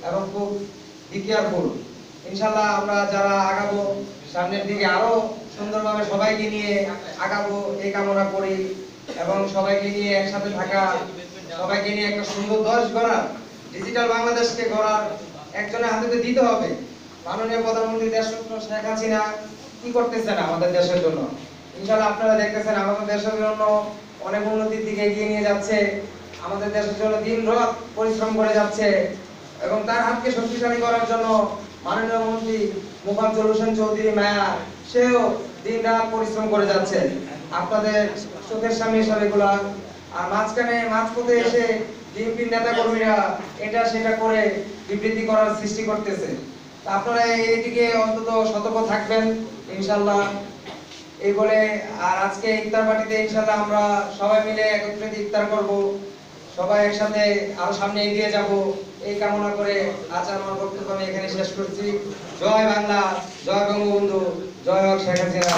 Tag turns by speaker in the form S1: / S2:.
S1: এবং খুব কেয়ারফুল। ইনশাআল্লাহ আমরা যারা আগাবো সামনের দিকে আরো সুন্দরভাবে সবাইকে নিয়ে আগাবো এই কামনা করি এবং সবাইকে নিয়ে একসাথে থাকা, সবাইকে নিয়ে একটা সুন্দর দেশ গড়ার, ডিজিটাল বাংলাদেশকে গড়ার একজনের হাতে দিতে হবে। মাননীয় প্রধানমন্ত্রী দেশরত্ন শেখ হাসিনা কি করতেছেন আমাদের দেশের জন্য, ইনশাআল্লাহ আপনারা দেখতেছেন আমাদের দেশের জন্য অনেক উন্নতির দিকে এগিয়ে নিয়ে যাচ্ছে, আমাদের দেশের জন্য দিন রাত পরিশ্রম করে যাচ্ছে এবং তার হাতকে শক্তিশালী করার জন্য মাননীয় মন্ত্রী মোফাজ্জল হোসেন চৌধুরী মায়া সেও দিন রাত পরিশ্রম করে যাচ্ছে। আপনাদের চোখের সামনে সব এগুলা, আর মাঝপথে এসে বিএনপি নেতা কর্মীরা এটা সেটা করে বিবৃতি করার সৃষ্টি করতেছে। আপনারা এইদিকে অন্তত সতর্ক থাকবেন ইনশাআল্লাহ। এই বলে আর আজকে ইফতার পার্টিতে ইনশাআল্লাহ আমরা সবাই মিলে একত্রিত ইফতার করব, সবাই একসাথে আরো সামনে এগিয়ে যাব এই কামনা করে আজ আমার বক্তব্য আমি এখানে শেষ করছি। জয় বাংলা, জয় বঙ্গবন্ধু, জয় হোক শেখ হাসিনা।